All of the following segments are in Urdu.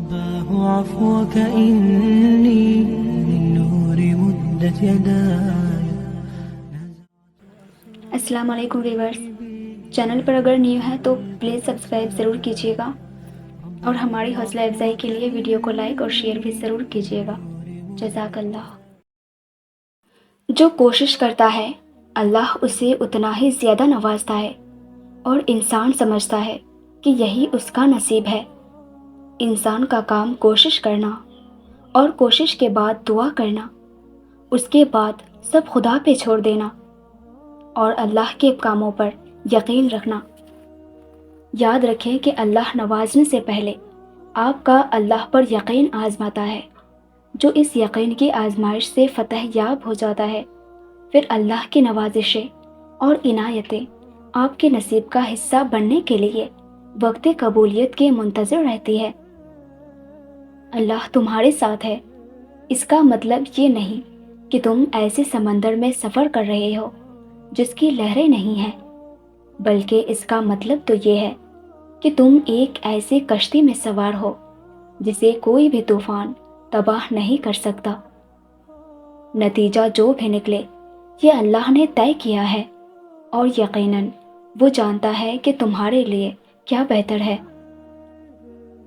الله عفوك إني من نور مدت يداي. السلام علیکم ویورز، چینل پر اگر نیو ہے تو پلیز سبسکرائب ضرور کیجیے گا اور ہماری حوصلہ افزائی کے لیے ویڈیو کو لائک اور شیئر بھی ضرور کیجیے گا. جزاک اللہ. جو کوشش کرتا ہے اللہ اسے اتنا ہی زیادہ نوازتا ہے اور انسان سمجھتا ہے کہ یہی اس کا نصیب ہے. انسان کا کام کوشش کرنا اور کوشش کے بعد دعا کرنا، اس کے بعد سب خدا پہ چھوڑ دینا اور اللہ کے کاموں پر یقین رکھنا. یاد رکھیں کہ اللہ نوازنے سے پہلے آپ کا اللہ پر یقین آزماتا ہے. جو اس یقین کی آزمائش سے فتح یاب ہو جاتا ہے، پھر اللہ کی نوازشیں اور عنایتیں آپ کے نصیب کا حصہ بننے کے لیے وقت قبولیت کے منتظر رہتی ہے. اللہ تمہارے ساتھ ہے، اس کا مطلب یہ نہیں کہ تم ایسے سمندر میں سفر کر رہے ہو جس کی لہریں نہیں ہیں، بلکہ اس کا مطلب تو یہ ہے کہ تم ایک ایسی کشتی میں سوار ہو جسے کوئی بھی طوفان تباہ نہیں کر سکتا. نتیجہ جو بھی نکلے یہ اللہ نے طے کیا ہے اور یقیناً وہ جانتا ہے کہ تمہارے لیے کیا بہتر ہے.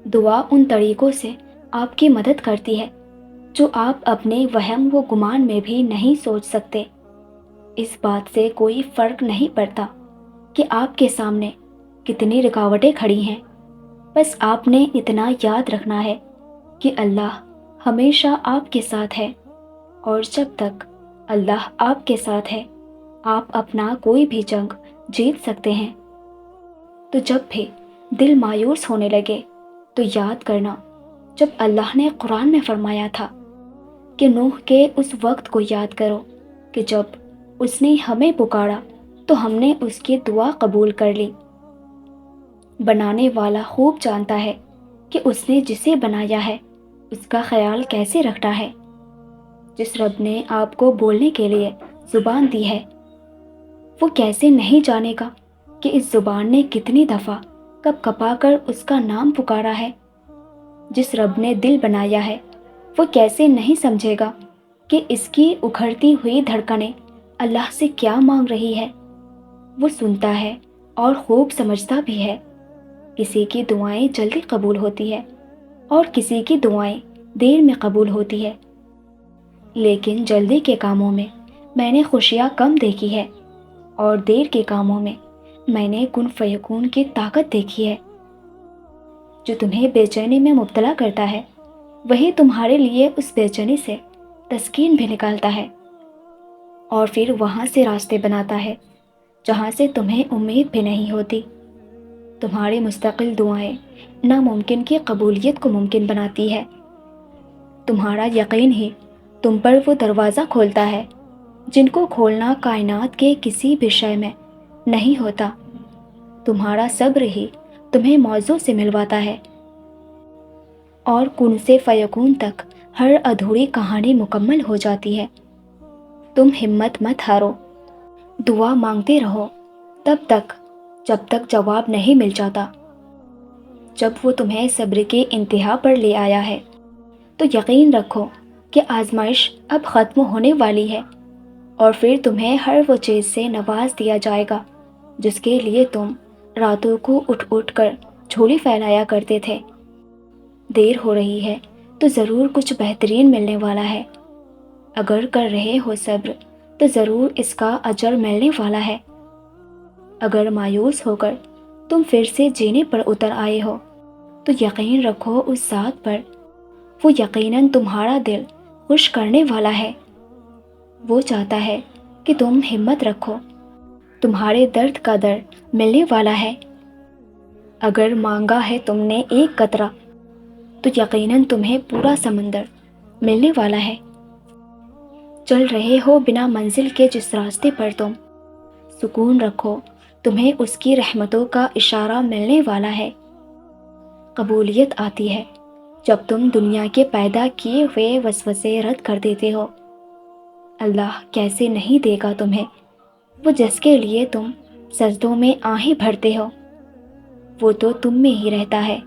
دعا ان طریقوں سے آپ کی مدد کرتی ہے جو آپ اپنے وہم و گمان میں بھی نہیں سوچ سکتے. اس بات سے کوئی فرق نہیں پڑتا کہ آپ کے سامنے کتنی رکاوٹیں کھڑی ہیں، بس آپ نے اتنا یاد رکھنا ہے کہ اللہ ہمیشہ آپ کے ساتھ ہے، اور جب تک اللہ آپ کے ساتھ ہے آپ اپنا کوئی بھی جنگ جیت سکتے ہیں. تو جب بھی دل مایوس ہونے لگے تو یاد کرنا جب اللہ نے قرآن میں فرمایا تھا کہ نوح کے اس وقت کو یاد کرو کہ جب اس نے ہمیں پکارا تو ہم نے اس کی دعا قبول کر لی. بنانے والا خوب جانتا ہے کہ اس نے جسے بنایا ہے اس کا خیال کیسے رکھتا ہے. جس رب نے آپ کو بولنے کے لیے زبان دی ہے، وہ کیسے نہیں جانے گا کہ اس زبان نے کتنی دفعہ کپ کپا کر اس کا نام پکارا ہے. جس رب نے دل بنایا ہے وہ کیسے نہیں سمجھے گا کہ اس کی اکھڑتی ہوئی دھڑکنیں اللہ سے کیا مانگ رہی ہے. وہ سنتا ہے اور خوب سمجھتا بھی ہے. کسی کی دعائیں جلدی قبول ہوتی ہے اور کسی کی دعائیں دیر میں قبول ہوتی ہے، لیکن جلدی کے کاموں میں میں نے خوشیاں کم دیکھی ہے اور دیر کے کاموں میں میں نے کن فیکون کی طاقت دیکھی ہے. جو تمہیں بے چینی میں مبتلا کرتا ہے وہی تمہارے لیے اس بے چینی سے تسکین بھی نکالتا ہے اور پھر وہاں سے راستے بناتا ہے جہاں سے تمہیں امید بھی نہیں ہوتی. تمہاری مستقل دعائیں ناممکن کی قبولیت کو ممکن بناتی ہے. تمہارا یقین ہی تم پر وہ دروازہ کھولتا ہے جن کو کھولنا کائنات کے کسی بھی شے میں نہیں ہوتا. تمہارا صبر ہی تمہیں موضوع سے ملواتا ہے اور کن سے فیکون تک ہر ادھوری کہانی مکمل ہو جاتی ہے. تم ہمت مت ہارو، دعا مانگتے رہو تب تک جب تک جواب نہیں مل جاتا. جب وہ تمہیں صبر کی انتہا پر لے آیا ہے تو یقین رکھو کہ آزمائش اب ختم ہونے والی ہے اور پھر تمہیں ہر وہ چیز سے نواز دیا جائے گا جس کے لیے تم راتوں کو اٹھ اٹھ کر جھولی پھیلایا کرتے تھے. دیر ہو رہی ہے تو ضرور کچھ بہترین ملنے والا ہے. اگر کر رہے ہو صبر تو ضرور اس کا اجر ملنے والا ہے. اگر مایوس ہو کر تم پھر سے جینے پر اتر آئے ہو تو یقین رکھو اس ذات پر، وہ یقیناً تمہارا دل خوش کرنے والا ہے. وہ چاہتا ہے کہ تم ہمت رکھو، تمہارے درد کا درد ملنے والا ہے. اگر مانگا ہے تم نے ایک قطرہ تو یقیناً تمہیں پورا سمندر ملنے والا ہے. چل رہے ہو بنا منزل کے جس راستے پر تم، سکون رکھو، تمہیں اس کی رحمتوں کا اشارہ ملنے والا ہے. قبولیت آتی ہے جب تم دنیا کے پیدا کیے ہوئے وسوسے رد کر دیتے ہو. اللہ کیسے نہیں دے گا تمہیں وہ جس کے لیے تم سجدوں میں آہیں بھرتے ہو. وہ تو تم میں ہی رہتا ہے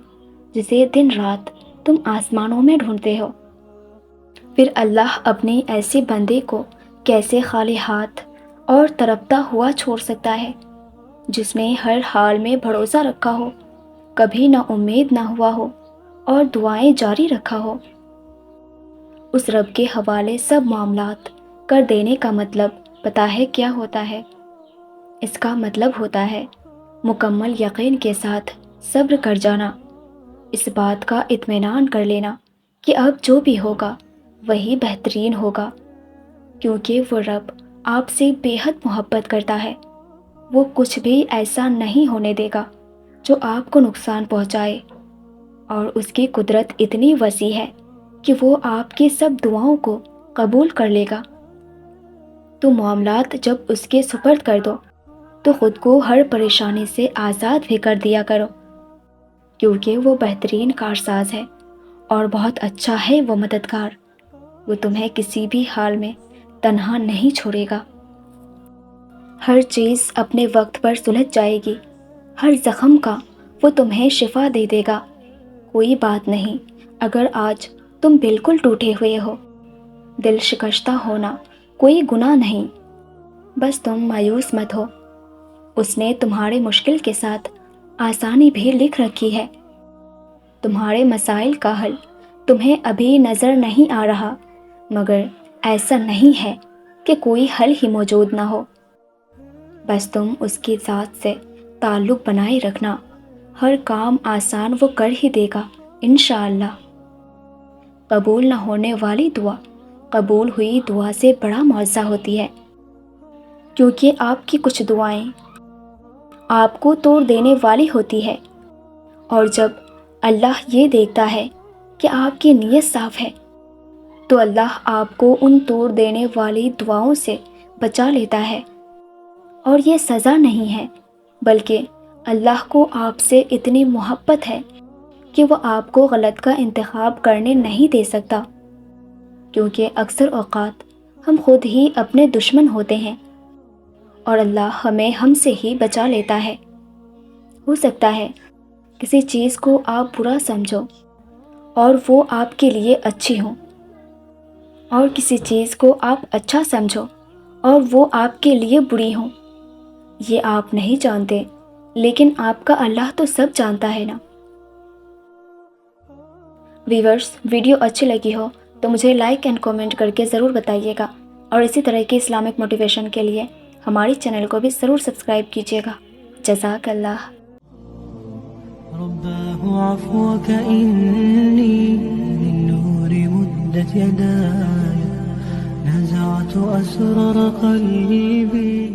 جسے دن رات تم آسمانوں میں ڈھونڈتے ہو۔ پھر اللہ اپنے ایسے بندے کو کیسے خالی ہاتھ اور تڑپتا ہوا چھوڑ سکتا ہے، جس نے ہر حال میں بھروسہ رکھا ہو، کبھی نا امید نہ ہوا ہو اور دعائیں جاری رکھا ہو۔ اس رب کے حوالے سب معاملات کر دینے کا مطلب پتہ ہے کیا ہوتا ہے؟ اس کا مطلب ہوتا ہے مکمل یقین کے ساتھ صبر کر جانا، اس بات کا اطمینان کر لینا کہ اب جو بھی ہوگا وہی بہترین ہوگا، کیونکہ وہ رب آپ سے بے حد محبت کرتا ہے۔ وہ کچھ بھی ایسا نہیں ہونے دے گا جو آپ کو نقصان پہنچائے، اور اس کی قدرت اتنی وسیع ہے کہ وہ آپ کی سب دعاؤں کو قبول کر لے گا۔ تو معاملات جب اس کے سپرد کر دو تو خود کو ہر پریشانی سے آزاد بھی کر دیا کرو، کیونکہ وہ بہترین کارساز ہے اور بہت اچھا ہے وہ مددگار۔ وہ تمہیں کسی بھی حال میں تنہا نہیں چھوڑے گا۔ ہر چیز اپنے وقت پر سلجھ جائے گی، ہر زخم کا وہ تمہیں شفا دے دے گا۔ کوئی بات نہیں اگر آج تم بالکل ٹوٹے ہوئے ہو، دل شکستہ ہونا کوئی گناہ نہیں، بس تم مایوس مت ہو۔ اس نے تمہارے مشکل کے ساتھ آسانی بھی لکھ رکھی ہے۔ تمہارے مسائل کا حل تمہیں ابھی نظر نہیں آ رہا، مگر ایسا نہیں ہے کہ کوئی حل ہی موجود نہ ہو۔ بس تم اس کی ذات سے تعلق بنائے رکھنا، ہر کام آسان وہ کر ہی دے گا انشاءاللہ۔ قبول نہ ہونے والی دعا قبول ہوئی دعا سے بڑا معجزہ ہوتی ہے، کیونکہ آپ کی کچھ دعائیں آپ کو توڑ دینے والی ہوتی ہے، اور جب اللہ یہ دیکھتا ہے کہ آپ کی نیت صاف ہے تو اللہ آپ کو ان توڑ دینے والی دعاؤں سے بچا لیتا ہے۔ اور یہ سزا نہیں ہے، بلکہ اللہ کو آپ سے اتنی محبت ہے کہ وہ آپ کو غلط کا انتخاب کرنے نہیں دے سکتا، کیونکہ اکثر اوقات ہم خود ہی اپنے دشمن ہوتے ہیں اور اللہ ہمیں ہم سے ہی بچا لیتا ہے۔ ہو سکتا ہے کسی چیز کو آپ برا سمجھو اور وہ آپ کے لیے اچھی ہوں، اور کسی چیز کو آپ اچھا سمجھو اور وہ آپ کے لیے بری ہوں۔ یہ آپ نہیں جانتے، لیکن آپ کا اللہ تو سب جانتا ہے نا۔ ویورز، ویڈیو اچھی لگی ہو تو مجھے لائک اینڈ کومنٹ کر کے ضرور بتائیے گا، اور اسی طرح کی اسلامک موٹیویشن کے لیے ہماری چینل کو بھی ضرور سبسکرائب کیجیے گا۔ جزاک اللہ۔ رباه عفوك إني للنور مدت يداي، نزعت أسرار قلبي